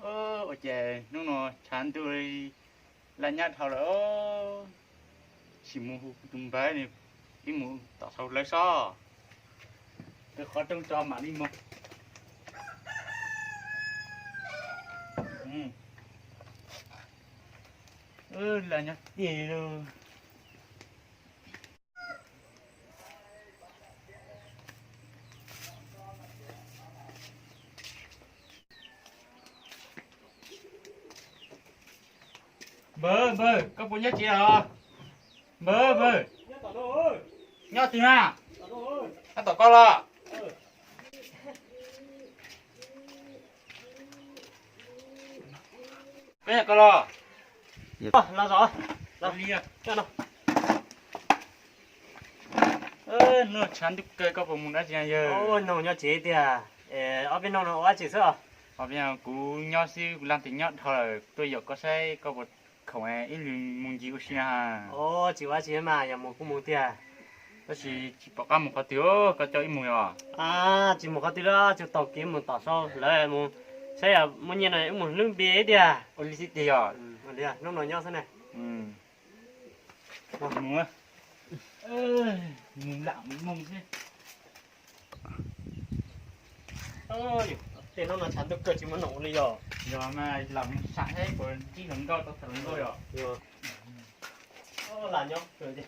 Ôi trời, nó chán tôi là nhát thầu rồi, chỉ mua tung bé này, đi mua tao sau lấy sao, tôi khó trông cho mà đi mua. Là nhát gì rồi. Bơ, có bốn nhát chị à? Bơ. Nhát chị na. Tao có lo. Bây giờ có lo. Lo rồi. Lo đi à. Cho nó. Nó chán được cây có bốn nhát chị giờ. Ôi, nó nhớ chế thì à. Ở bên nó quá chỉ sao? Ở bên nào cú nhát xí làm tiếng nhát thôi. Tôi giờ có say có một khẩu ấy ít lưng muốn gì cũng xin ha. Ồ, chỉ quá chế mà, nhà một cũng muốn tiền. Đó chỉ bỏ cá một cái tiêu, có cho ít mùi à. À, chỉ một cái tiền đó, chỉ tàu kiếm một tàu sau, lại một, sẽ là một nhà này một lương bia đi à. Ôi lý gì à? Đi à, nó nói nhau thế này. Mùng á. Mùng lạ mùng thế. Ôi, thì nó chán được cơ chỉ muốn nổ đi rồi. Giờ mà làm sẵn hết còn chỉ能够到能够哟。Rồi. Ô, là nhau, rồi đi.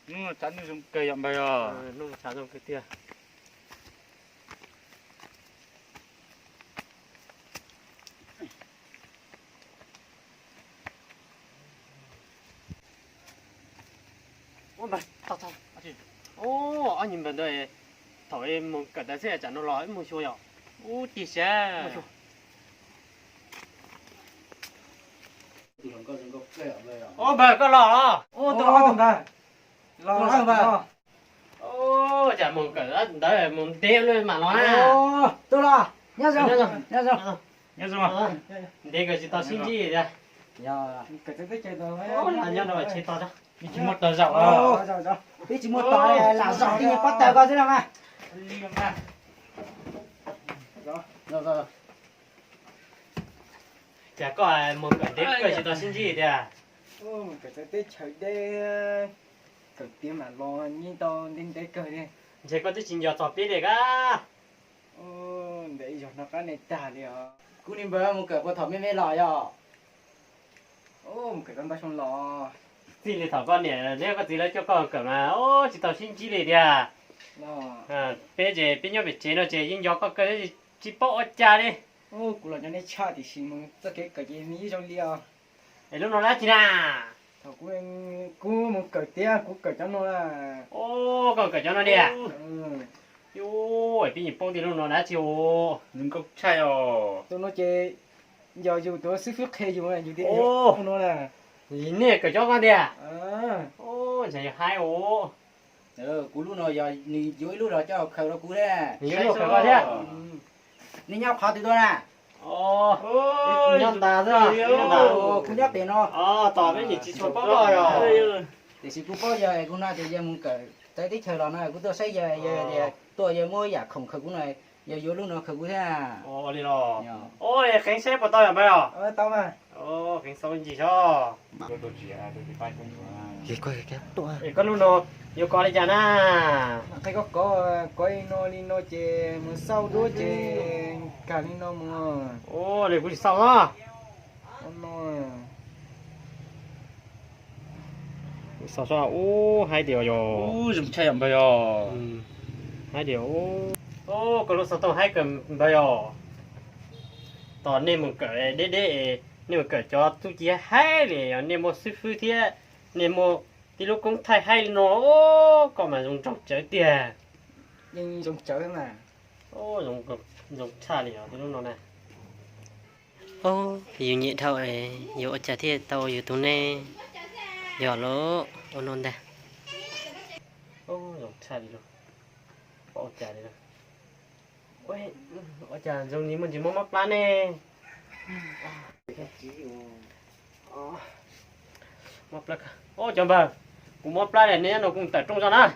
nó chắn dùng cây làm bây giờ. Nó chán trong cái tia. Ôi, tao. Ô, anh nhìn bên đây, thầu em một cái đấy sẽ chẳng nó nói một số nhỏ. Ô chị xe. Ô, bà có lò đó. Ô, tôi lo thằng đây. Lo thằng bà. Ô, chả một cái đấy là một đêm luôn mà nói. Ô, tôi lo. Nhớ rồi. Nhớ rồi mà. Đây cái gì tao xin gì vậy? Giờ cái tới chơi tôi mới. Ô, là nhau rồi, chơi tao đó. Chỉ một tờ dạo Ô, rồi. Tí chỉ một tỏi là dọn đi bắt tay coi thế nào mà. đi làm ra. Rồi. Chả có một cái đêm cái gì tao xin gì vậy? Ô, cái tới chơi đây. Cái tiếng mà lo như tao đến đây cười đi. Chỉ có cái chuyện nhỏ tao biết đấy cả. Ô, để cho nó cái này trả đi à. Cú nín bơ một cái bơ thọ mới lòi à. Ô, một cái con ba xong lò. Thì là thằng con này nếu có gì là cho con cầm mà ô chỉ tao xin chỉ lấy đi à. Bây giờ bây giờ bị chế nó chế nhưng do có cái gì chỉ bỏ cha đi. Ô, cú là cho nên cha thì xin mong tất cái gì mi trong lia. Để lúc nó lá chi nào. Thằng cú một cái tia cú cái cho nó là. Ô còn cái cho nó đi à. Ừ. Bây giờ bông thì lúc nó lá chiều. Đừng có chạy rồi. Tôi nói chơi giờ dù tôi sức phước hay dù là dù đi. Ô. Nó là. Nhìn nè cái cho con đi à. À. Chạy hai ô. Cú lúc nào giờ ni dưới lúc đó cho khẩu đó cú đấy. Nhìn lúc cái con đi à. Ni nhau khó thì tôi nè. Ô. Nhon ta rồi. Nhon ta. Cú nhấp tiền nó. Tỏ với gì chỉ số bao rồi. Thì chỉ cú bao giờ cú nói thì giờ muốn cởi tới tí thời đó này cú tôi xây giờ tôi giờ mua giả khổng khẩu cú này giờ vô lúc nào khẩu cú thế à. Ô đi rồi. Ôi cảnh sát của tao là bao giờ? Tao mà. Ô cảnh sát gì cho? Tôi chỉ là tôi phải không Cái coi cái tôi. Con luôn rồi. Yêu con đi chả na. Cái có nó chơi một sau đó chơi cả nó mà. Ô để cũng xong á. Nó sao sao ô hai điều rồi. Ô dùng chạy làm bây giờ. Hai điều ô còn lúc sao tao hai cầm bây giờ. Tao nên một cái để nên một cái cho tôi chỉ hai để nên một sư phụ thì nên một thì lúc cũng thay hai nó ô còn mà dùng trọc chơi tiền. nhưng dùng chở mà. Ô dùng cha liền thì lúc nó này. Ô dù nhẹ thâu ấy dù chả thiết tao dù tụi này giờ lỗ ôn ôn đây. Ô dùng cha đi luôn. Bỏ cha đi luôn. Ôi, ở chả dùng ní mình chỉ mua mắm lá nè. móp lá ô chồng bà cũng móp lá này nè nó cũng tại trong cho nó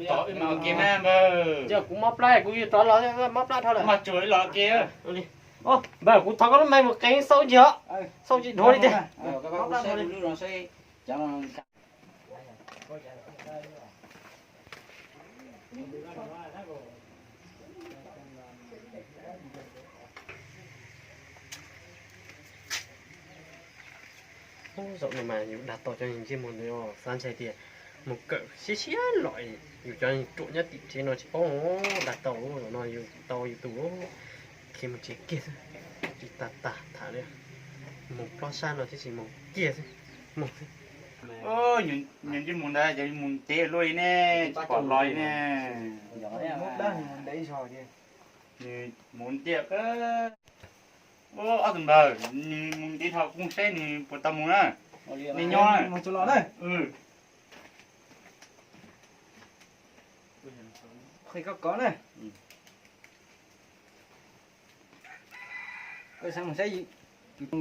tỏ mà kia mà bơ giờ cũng móp lá cũng như tỏ lọ móp lá thôi là mà chuối lọ kia ô bà cũng thằng có mày một cái sâu chưa sâu chị thôi đi các bác cũng sẽ lưu rồi sẽ chẳng là rộng này mà nhiều đặt to cho những cái món này san chạy tiền một cỡ xí xí loại nhiều cho những trụ nhất thì nó chỉ có đặt tàu nó nhiều tàu nhiều tủ khi mà chỉ kia chỉ tạt thả đi một lo san rồi thì chỉ một kia thôi một ô những cái món đây những món tê lôi nè quả lòi nè mốt đó thì mình để rồi như món tiệc á ô ở tầm bờ món tiệc họ cũng sẽ như bột tôm món á này nho một chỗ lọ đây khi có này cái sang mình sẽ gì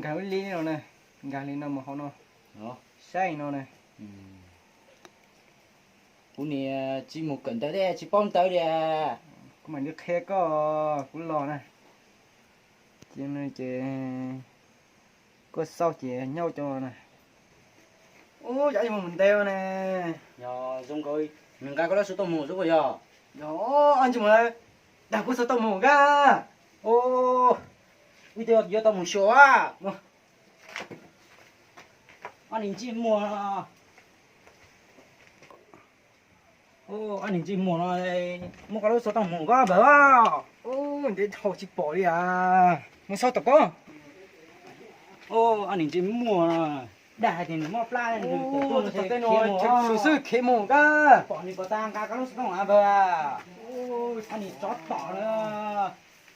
cái ly nào này gà ly nào mà họ nó xay nó này cú này chỉ một cẩn tới đây chỉ bom tới đây có mà nước khe có cú lò này chỉ này chỉ có sau chỉ nhau cho này ô dạ mà mình đeo nè giờ dùng coi mình cái đó số tôm mù số bây giờ đó anh chừng mà đã có số tôm mù ga ô bây giờ giờ tôm mù số à anh nhìn chỉ mua ô anh nhìn chỉ mua nó mua cái đó số tôm mù ga bảo ô để thầu chỉ bỏ đi à mua sao tao có ô anh nhìn chỉ mua đại thì mua pla thì ô tao tên nó thực sự khế mù ga bỏ đi bỏ tang cái đó số tôm à bà ô anh nhìn chót bỏ nữa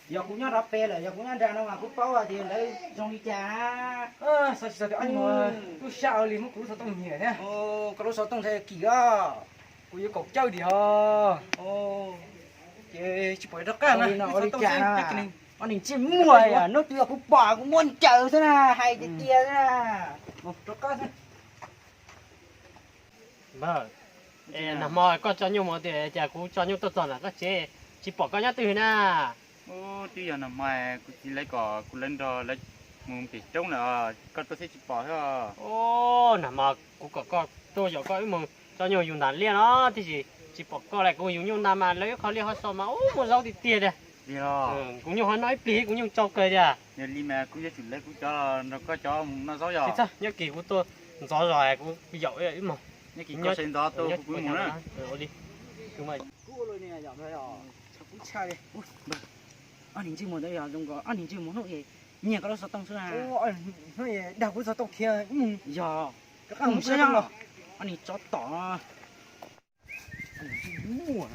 giờ cũng nhớ đáp pe là giờ cũng nhớ ra nó mà cũng bao thì lấy trong đi trà sao anh mà cứ sao liền mất cú sao tông nhỉ nè ô cái đó số tông thế kỳ á cú yêu cột chơi đi ha ô chế chỉ phải đất cả đi nó đi trà anh nhìn chim mua à nó chưa cũng bỏ cũng muốn chờ thế nè hay cái kia thế nè một đất cả thôi bà nằm mò có cho nhiều món thì chả cũng cho nhiều tốt là có chế chỉ bỏ có nhát từ nè ô tí giờ nằm ngoài chỉ lấy cỏ cũng lên rồi lấy mùng thịt trống nữa con tôi sẽ chỉ bỏ thôi ô nằm mò cũng có tôi giờ có mong cho nhiều dùng đàn liên đó thì chỉ bỏ có lại cũng dùng nhiều đàn mà lấy khó liên họ sao mà ô một rau thì tiền đây đi rồi cũng nhiều họ nói pí cũng nhiều cho cười đi à giờ đi mà cũng chỉ lấy cũng cho nó có cho nó gió giò sao nhớ kỳ của tôi gió rồi cũng bị dậu ấy mà nhớ kỳ có sen gió tôi cũng muốn nữa đi chúng mày cú rồi nè giờ thôi rồi cũng sai đi anh nhìn chim mua đấy giờ dùng có anh nhìn chim mua nó gì nhiều cái đó số tông số nào ô anh nói đào cú sao tông kia giờ các anh sẽ không đâu anh nhìn chót tỏ mua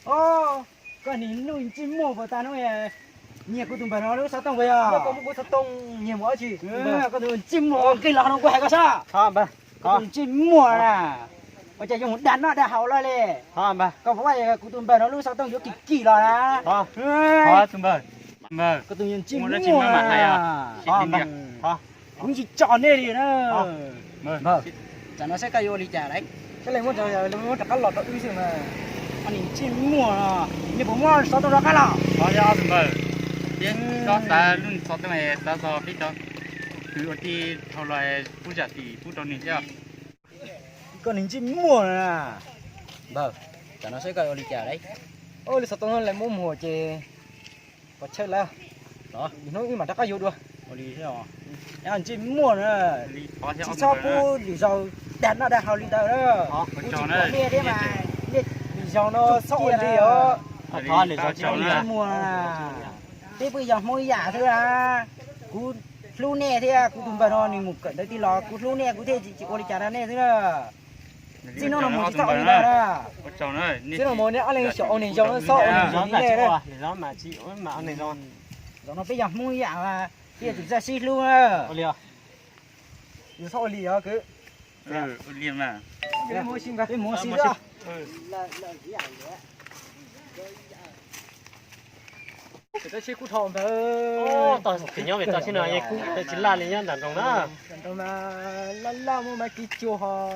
ô cái này nuôi chim mua vào ta nói nhiều cú tụi bạn nó sao tông vậy à có một cú sao tông nhiều quá chị có tụi chim mua cái lọ nó quay cái sao thôi bà con chim mua nè bây giờ dùng đàn nó đã hậu lại nè thôi bà còn phải cú tụi bạn nó lúc sao tông vô kỳ rồi nè thôi thôi chúng bà bà có tụi chim mua mua nó chim mà hay à thôi bà thôi cũng chỉ chọn đây đi nữa vâng chả nó sẽ cây vô đi chả đấy cái này muốn cho các lọt đó uy gì mà anh nhìn chim mua nè như bố mua sao tông ra cái lọ thôi giờ chúng bà tiếng gió ta luôn gió tới này ta gió biết đó cứ ở đi thầu lại phun trả thì phun đầu này chứ con nhìn chim mua nè vâng chả nó sẽ cây vô đi chả đấy ôi sao tông lại mua mùa chè có chơi là đó nói mà đã có vô được vô đi thế nào anh chim mua nè đi khó theo chỉ cho cô lý do đàn nó đã hậu lý đâu đó khó cô chỉ cho có nó nghe thế mà lý do nó sâu đi đó thôi để cho chị con chim mua nè thế bây giờ mỗi giả thôi à cú lu nè thế à cú tụm bà nó một cận đấy thì lò cú lu nè cú thế chỉ có đi chả nè thế à chỉ nó là một cái sao đi đâu đó cho nó chứ là một anh này sợ này cho nó sợ này gió gì là này đấy để gió mà chị mà anh này gió rồi nó bây giờ mỗi giả mà bây giờ chúng ta xí luôn à ô liều sợ lì á cứ liềm mà cái mua xin cả cái mua xí đó ừ là gì à tôi chỉ cú thòng thôi. ô tao chỉ nhớ về tao xin nói cú tao chỉ là liền đàn trong đó Đâu mà la mà cái chiều họ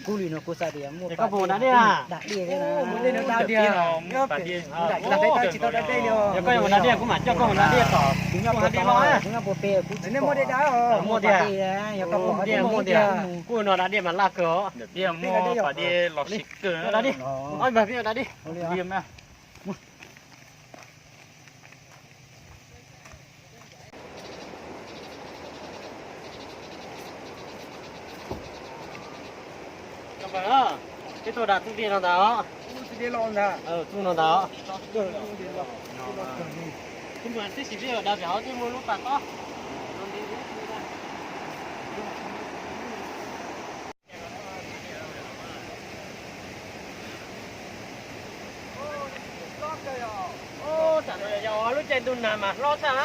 cú lì nó cú sa đi mua. để có bộ đó đi à đặt đi thế nào Muốn lên nó đào đi. bà đi Đặt đây tao chỉ tao đặt đây nữa. để có bộ đó đi cũng mà cho có bộ đó đi tỏ chúng nhau chúng nhau bộ pe cũng Nên mua đây đá mua đi à giờ có bộ đi mua đi à cú nó đã đi mà la cờ đi mua bà đi lọt xịt cửa đó đi ôi bà phía đó đi đi mà vâng á cái tôi đặt tung tiền nào đó đi lon ra. tung nào đó nhưng mà cái gì bây giờ đã béo thì mua lúc tạt đó ô chả nói gió lúc trên đun nằm mà lo sao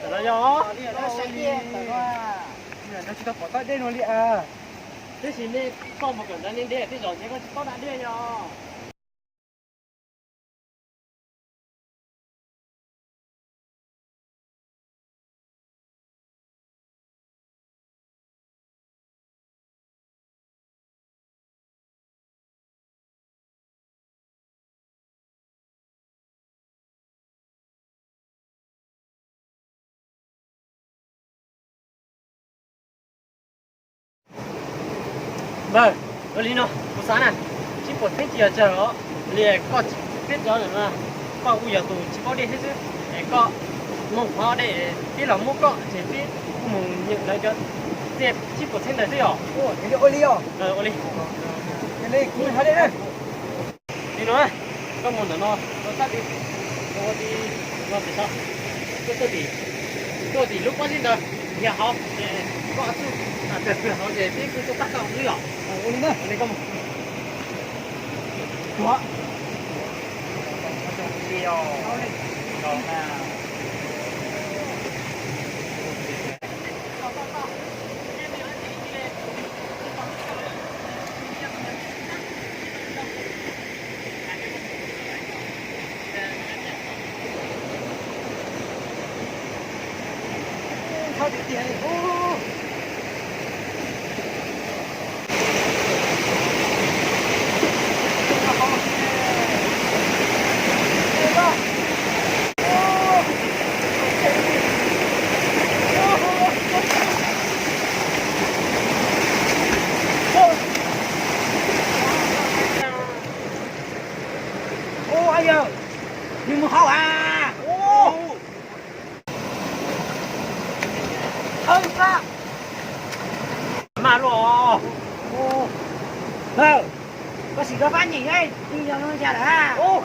chả nói gió Nó sẽ đi. Nó chỉ tao bỏ tay đây nó đi à. thế thì nên con một cái nên đi thì rồi chỉ có đã đi nhá vâng ở lý nó buổi sáng này chỉ một tiếng chiều chờ liền có biết rõ rồi mà có bây giờ tụ chỉ có đi hết chứ để có mong họ để biết là mua có chỉ biết mong nhận lại cho tiếp chỉ một tiếng là thế hả Ủa, cái ô liu. ở lý Cái này cú hai đây đây. đi nói có một nó sát đi nó thì sao tôi thì lúc có gì đâu nhà họ để có chú để họ để biết cái chỗ cắt cọng nữa Ô liu nữa. đây có một đó liều rồi nào Thôi đi tiền. ô ai giờ nhưng mà hao à ô hơn ra mà rồi ô có gì đó bán gì ấy đi giờ nó ra đã ô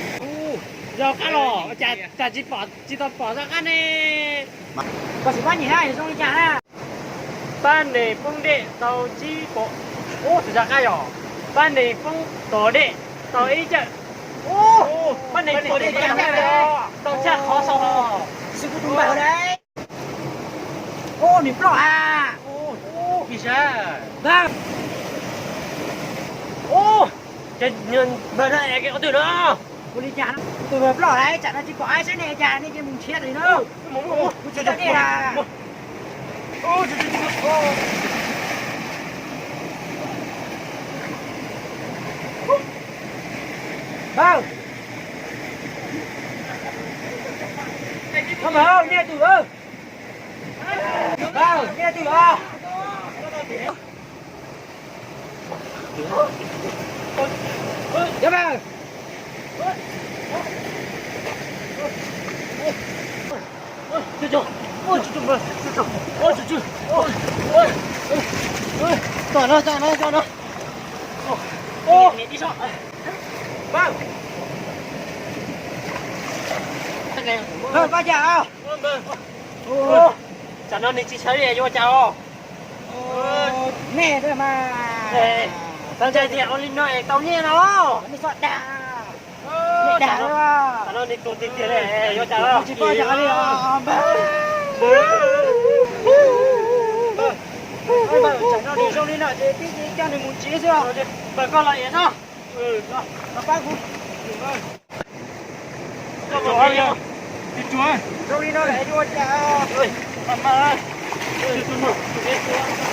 giờ cái lò chả chỉ bỏ ra cái này có gì bán gì hay xong đi trả ra ban này phong đệ tàu chi bộ ô thì ra cái rồi ban này phong tổ đệ tàu ấy chứ ô ban này tổ đệ trả ra tàu chắc khó xong sư phụ đúng bảo đấy ô niệm rõ à ô vì sao vâng ô cái nhân bên này cái có từ đó cô đi trả từ về rõ đấy trả nó chỉ có ai sẽ nè trả nên cái mình chết rồi nữa ô tôi cho đi là ô vâng không phải nghe từ ơi vâng nghe từ à dạ vâng chú ôi chú ơi ôi chú ôi cho nó ô đi sao vâng vâng ba chào ô chả nó đi chỉ chơi để vô chào nè thôi mà tao chơi thì ông linh nói tao nghe nó đi soạn đà đà đó chả nó đi tụt tiền để vô chào chỉ có chào đi ôi bà chẳng nó đi xong đi nào thì tí cho nên muốn chế chưa bà con lại nó nó bác cũng cho mọi người chúa Rồi đi nó lại đi qua chợ. mà ơi chúa chúa